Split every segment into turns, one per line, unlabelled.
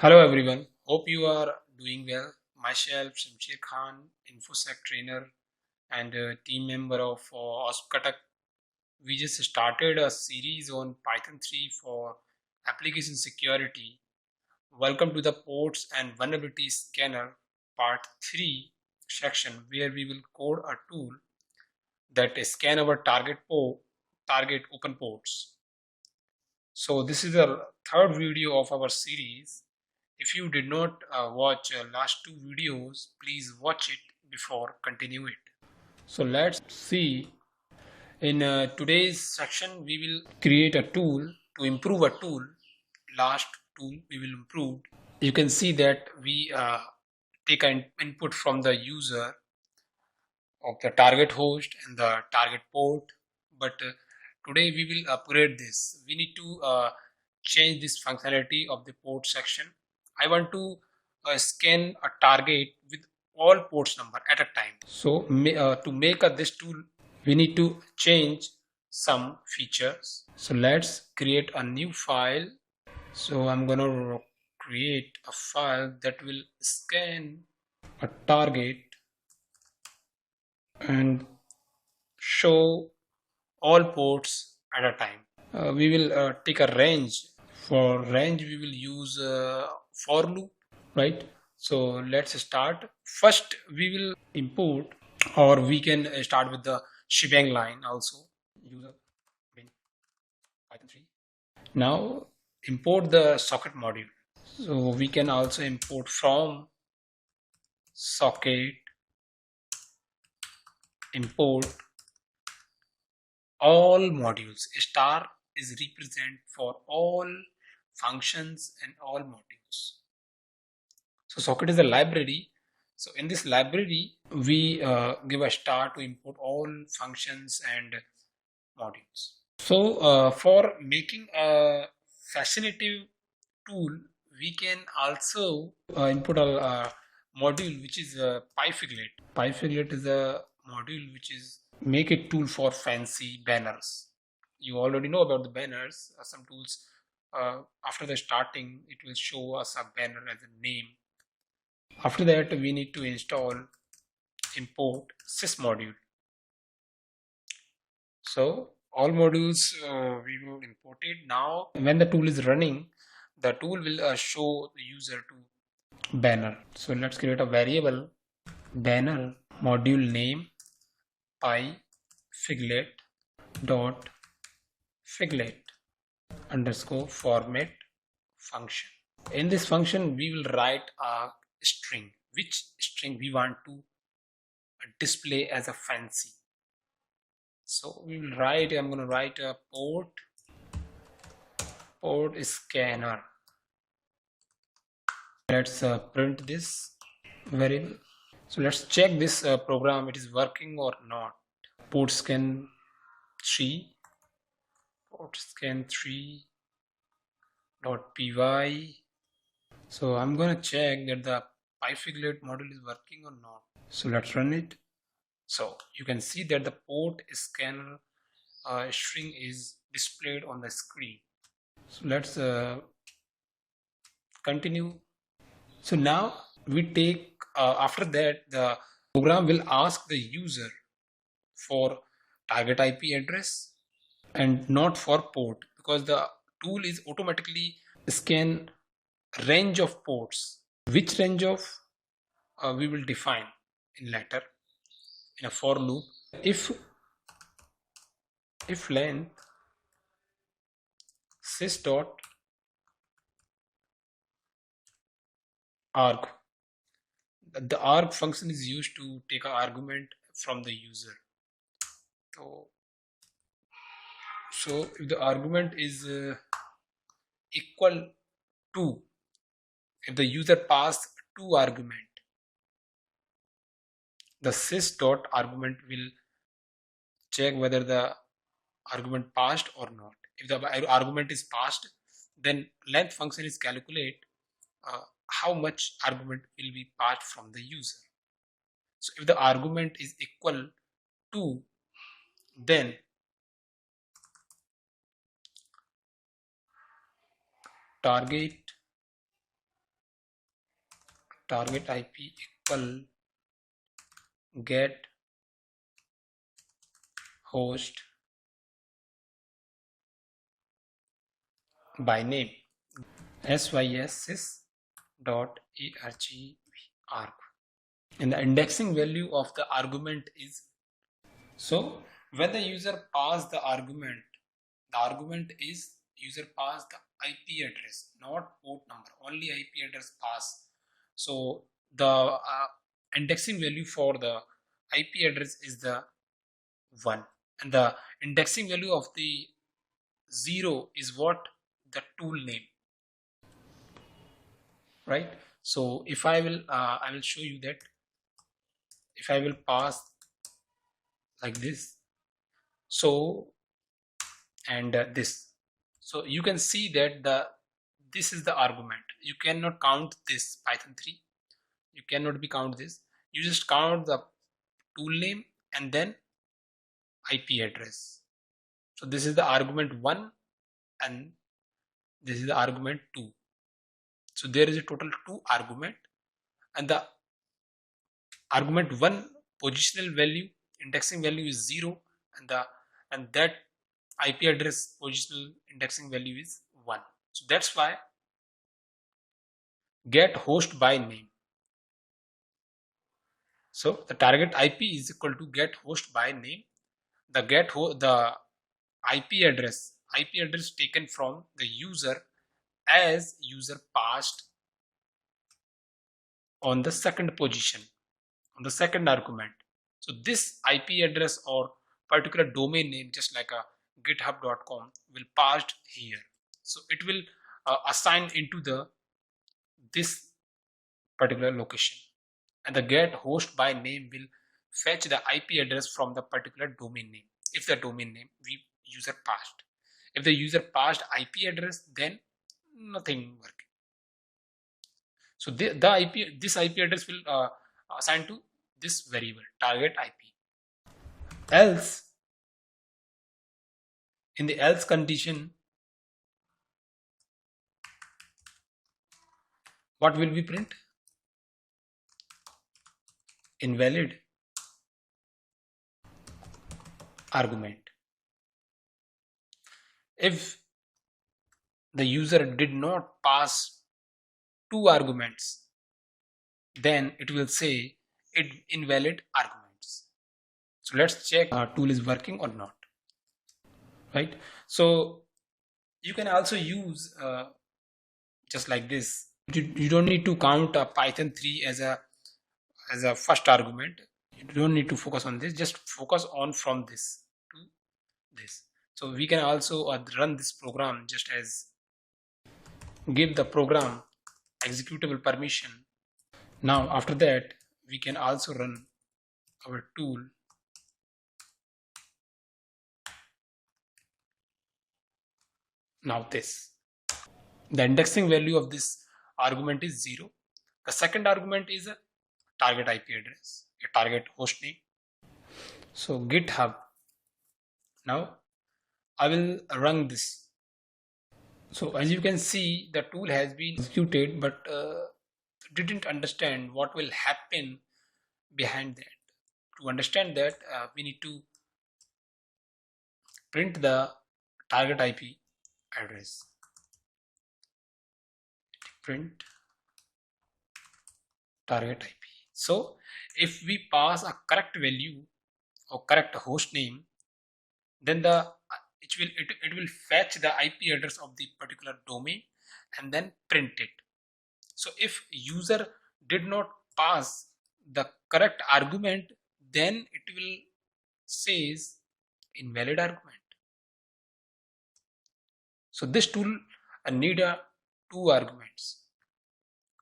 Hello everyone, hope you are doing well. Myself, Shamsher Khan, InfoSec trainer and a team member of OSPCATAC. We just started a series on Python 3 for application security. Welcome to the Ports and Vulnerability Scanner Part 3 section where we will code a tool that scan our target open ports. So this is the third video of our series. If you did not watch last two videos, please watch it before continue it. So let's see. In today's section, we will create a tool to improve a tool. Last tool we will improve. You can see that we take an input from the user of the target host and the target port. But today we will upgrade this. We need to change this functionality of the port section. I want to scan a target with all ports number at a time. So to make this tool, we need to change some features. So let's create a new file. So I'm gonna create a file that will scan a target and show all ports at a time. We will take a range. For range, we will use for loop, right? So let's start. First, we will import, or we can start with the shebang line also. User bin Python 3. Now import the socket module. So we can also import from socket import all modules. Star is represent for all functions and all modules. So socket is a library. So in this library, we give a star to import all functions and modules. So for making a fascinative tool, we can also input a module which is PyFiglet. PyFiglet is a module which is make a tool for fancy banners. You already know about the banners. Some tools after the starting, it will show us a banner as a name. After that, we need to install import sys module. So all modules we will import it. Now when the tool is running, the tool will show the user to banner. So let's create a variable banner module name pyfiglet dot figlet underscore format function. In this function, we will write a string, which string we want to display as a fancy. So we will write, I'm going to write a port scanner. Let's print this variable. So let's check this program, it is working or not. Port scan 3 dot py. So I'm gonna check that the pyfiglet module is working or not. So let's run it. So you can see that the port scanner string is displayed on the screen. So let's continue. So now we take after that the program will ask the user for target IP address and not for port, because the tool is automatically scan range of ports. Which range of we will define in later in a for loop. If length sys dot arg, the arg function is used to take an argument from the user. So if the argument is equal to, if the user passed 2 argument, the sys dot argument will check whether the argument passed or not. If the argument is passed, then length function is calculate how much argument will be passed from the user. So if the argument is equal to, then target target IP equal get host by name sys dot arg, and the indexing value of the argument is, so when the user pass the argument is user pass the IP address, not port number, only IP address pass. So the indexing value for the IP address is the 1, and the indexing value of the 0 is what? The tool name, right? So if I will show you that if I will pass like this, so and this, so you can see that this is the argument. You cannot count this Python 3, you cannot be count this, you just count the tool name and then IP address. So this is the argument 1 and this is the argument 2. So there is a total 2 argument, and the argument 1 positional value indexing value is 0, and that IP address positional indexing value is 1. So that's why get host by name. So the target IP is equal to get host by name. The the IP address taken from the user as user passed on the second position, on the second argument. So this IP address or particular domain name, just like a github.com, will passed here. So it will assign into this particular location, and the get host by name will fetch the IP address from the particular domain name, if the domain name we user passed. If the user passed IP address, then nothing working. So this IP address will assign to this variable target IP. Else, in the else condition, what will be print? Invalid argument. If the user did not pass 2 arguments, then it will say invalid arguments. So let's check our tool is working or not, right? So you can also use just like this. You don't need to count Python 3 as a first argument. You don't need to focus on this, just focus on from this to this. So we can also run this program just as give the program executable permission. Now after that we can also run our tool. Now this, the indexing value of this argument is 0. The second argument is a target IP address, a target host name. So GitHub. Now I will run this. So as you can see, the tool has been executed, but didn't understand what will happen behind that. To understand that, we need to print the target IP address. Print target IP. So if we pass a correct value or correct host name, then it will fetch the IP address of the particular domain and then print it. So if user did not pass the correct argument, then it will says invalid argument. So this tool need 2 arguments.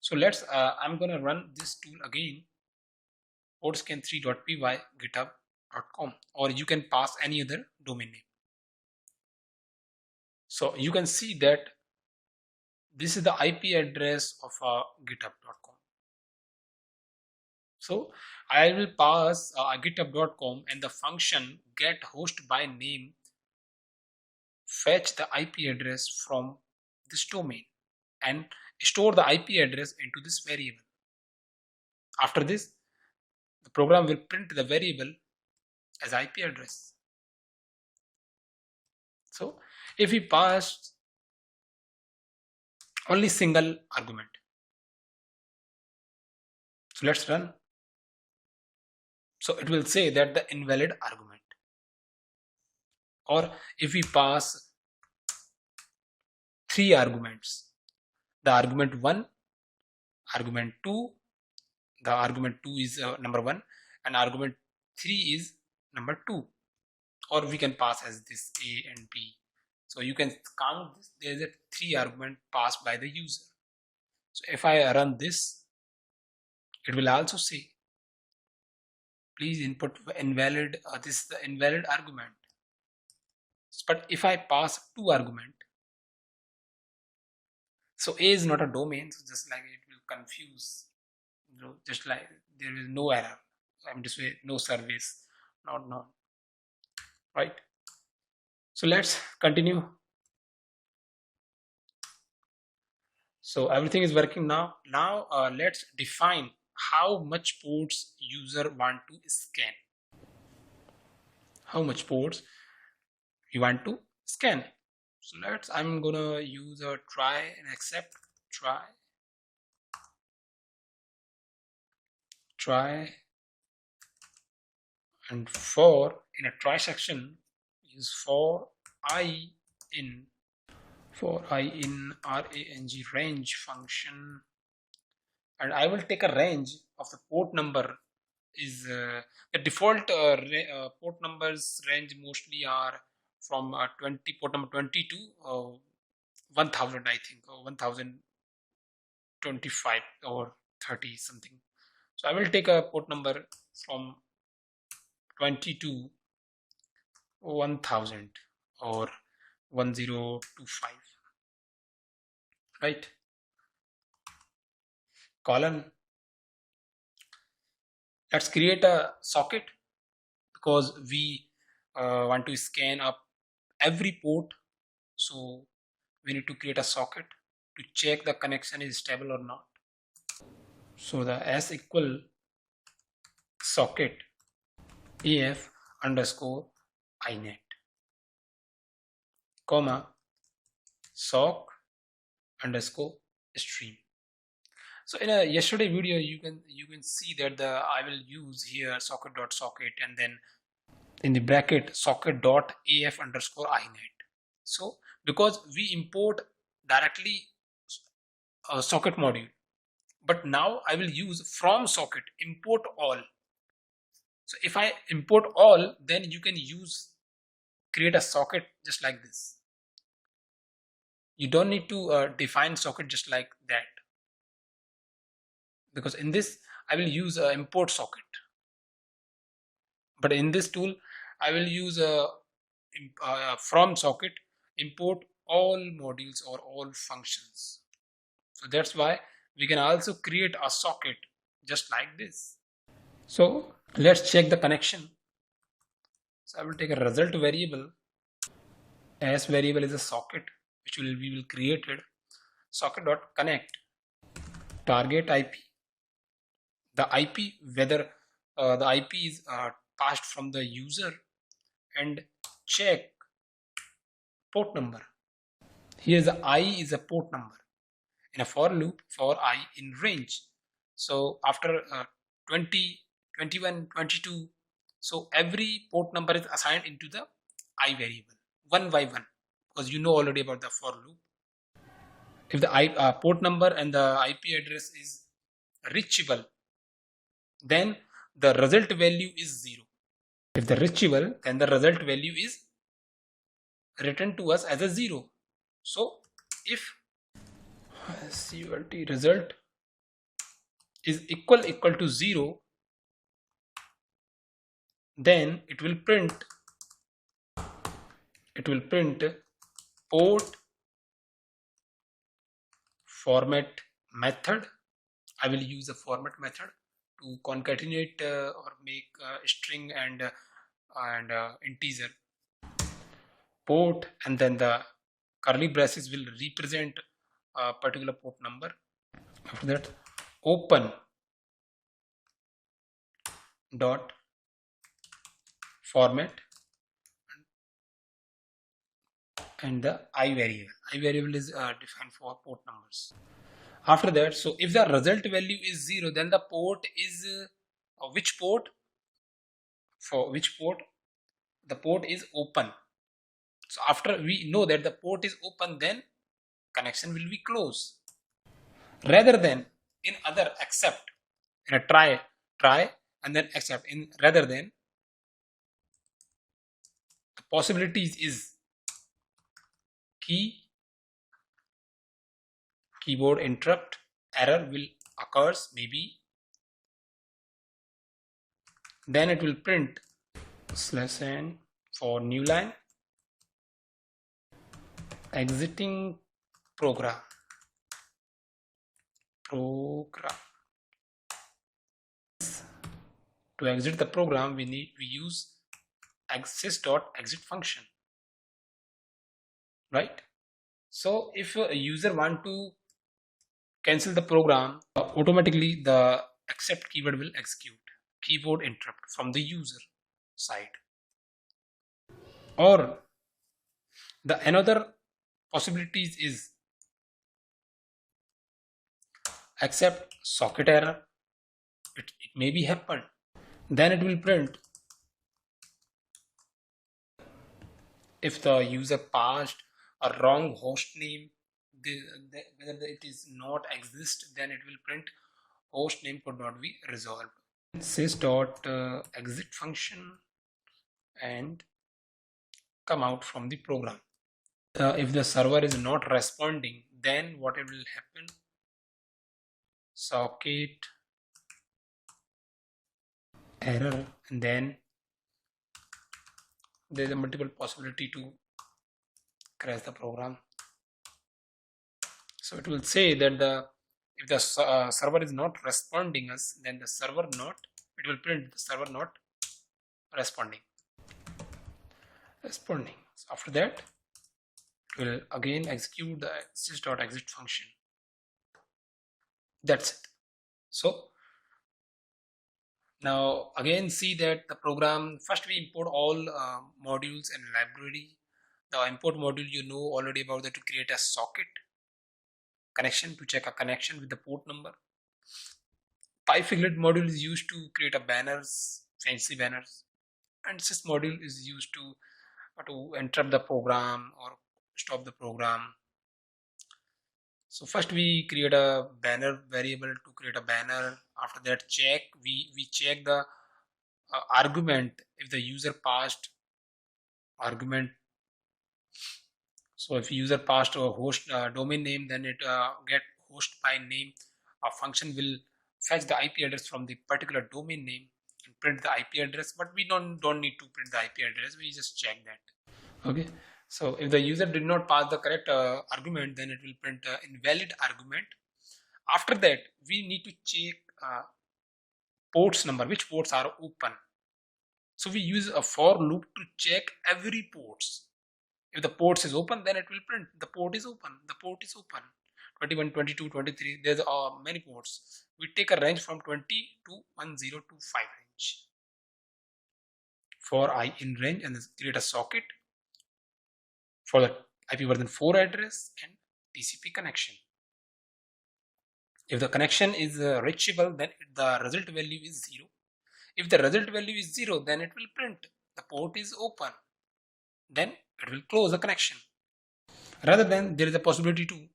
So let's I'm gonna run this tool again, podescan3.py github.com, or you can pass any other domain name. So you can see that this is the IP address of github.com. So I will pass github.com, and the function get host by name fetch the IP address from this domain and store the IP address into this variable. After this, the program will print the variable as IP address. So if we pass only single argument, so let's run. So it will say that the invalid argument. Or if we pass 3 arguments, the argument 1, argument 2, the argument 2 is number 1, and argument 3 is number 2, or we can pass as this A and B. So you can count this, there is a 3 argument passed by the user. So if I run this, it will also say please input invalid, this is the invalid argument. But if I pass 2 argument, so A is not a domain, so just like it will confuse, just like there is no error, I'm just saying no service, not right. So let's continue. So everything is working now. Now let's define how much ports user want to scan. How much ports you want to scan. So I'm gonna use a try and accept, try, and for in a try section use for I in range function, and I will take a range of the port number. Is the default port numbers range mostly are from 20 port number 20 to 1000, I think, or 1025 or 30 something. So I will take a port number from 20 to 1000 or 1025, right? Colon. Let's create a socket because we want to scan up every port. So we need to create a socket to check the connection is stable or not. So the s equal socket af underscore inet, comma sock underscore stream. So in a yesterday video, you can see that I will use here socket.socket and then in the bracket socket.af underscore inet. So because we import directly a socket module, but now I will use from socket import all. So if I import all, then you can create a socket just like this. You don't need to define socket just like that, because in this I will use a import socket, but in this tool I will use a from socket import all modules or all functions. So that's why we can also create a socket just like this. So let's check the connection. So I will take a result variable. S variable is a socket which we will created. Socket.connect target IP. The IP, whether the IP is passed from the user, and check port number. Here the I is a port number in a for loop for I in range. So after 20, 21, 22, so every port number is assigned into the I variable one by one, because you know already about the for loop. If the port number and the IP address is reachable, then the result value is 0. If the reachable, then the result value is written to us as a 0. So if CULT result is equal to 0, then it will print port format method. I will use a format method to concatenate or make string and integer port, and then the curly braces will represent a particular port number. After that, open dot format and the I variable. I variable is defined for port numbers. After that, so if the result value is 0, then the port is which port? For which port? The port is open. So after we know that the port is open, then connection will be closed. Rather than in other except in a try and then except in rather than the possibilities is keyboard interrupt error will occurs maybe, then it will print /n for new line exiting program to exit the program we use sys.exit function, right? So if a user want to cancel the program, automatically the except keyword will execute keyboard interrupt from the user side. Or the another possibilities is except socket error, it may be happened, then it will print if the user passed a wrong host name, whether it is not exist, then it will print host name could not be resolved. Sys.exit function and come out from the program. If the server is not responding, then what it will happen? Socket error, and then there is a multiple possibility to crash the program. So it will say that if the server is not responding us, then the server not, it will print the server not responding. So after that, it will again execute the sys.exit function. That's it. So now again see that the program, first we import all modules and library. The import module you know already about that, to create a socket connection to check a connection with the port number. PyFiglet module is used to create a banners, fancy banners, and sys module is used to interrupt the program or stop the program. So first we create a banner variable to create a banner. After that, we check the argument if the user passed argument. So if user passed a host domain name, then it get host by name. A function will fetch the IP address from the particular domain name and print the IP address. But we don't need to print the IP address. We just check that. Okay. So if the user did not pass the correct argument, then it will print invalid argument. After that, we need to check ports number, which ports are open. So we use a for loop to check every ports. If the ports is open, then it will print the port is open. The port is open. 21, 22, 23. There's many ports. We take a range from 20 to 1025 range for I in range, and create a socket for the IP version 4 address and TCP connection. If the connection is reachable, then the result value is 0. If the result value is 0, then it will print the port is open. Then it will close the connection. Rather than there is a possibility to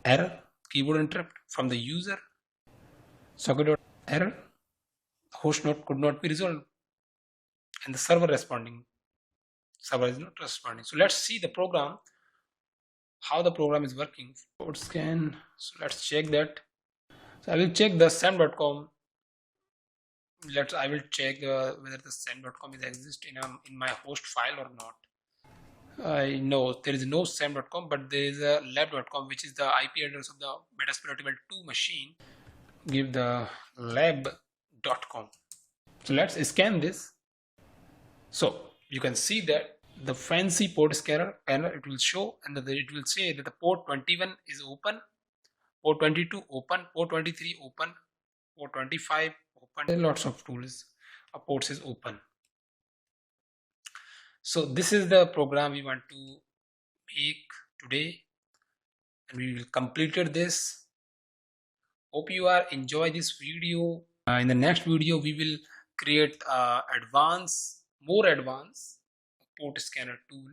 error, keyboard interrupt from the user, socket error, host node could not be resolved, and the server is not responding. So let's see the program, how the program is working. Port scan. So let's check that. So I will check the sam.com. I will check whether the sam.com is exist in my host file or not. I know there is no sam.com, but there is a lab.com, which is the IP address of the Metasploit 2 machine. Give the lab.com. So let's scan this. So you can see that the fancy port scanner panel, it will show, and it will say that the port 21 is open, port 22 open, port 23 open, port 25 open. There are lots of tools. ports is open. So this is the program we want to make today, and we will completed this. Hope you are enjoy this video. In the next video we will create more advanced port scanner tool.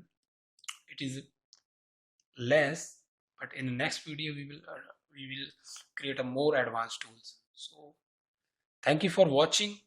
It is less, but in the next video we will create a more advanced tools. So thank you for watching.